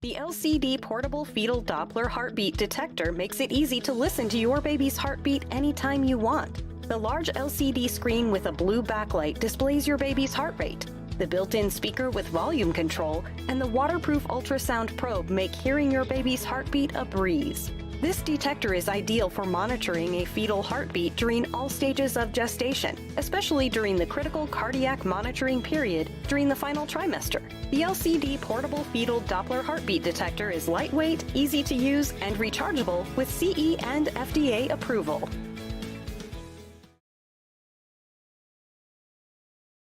The LCD Portable Fetal Doppler Heartbeat Detector makes it easy to listen to your baby's heartbeat anytime you want. The large LCD screen with a blue backlight displays your baby's heart rate. The built-in speaker with volume control and the waterproof ultrasound probe make hearing your baby's heartbeat a breeze. This detector is ideal for monitoring a fetal heartbeat during all stages of gestation, especially during the critical cardiac monitoring period during the final trimester. The LCD Portable Fetal Doppler Heartbeat Detector is lightweight, easy to use, and rechargeable with CE and FDA approval.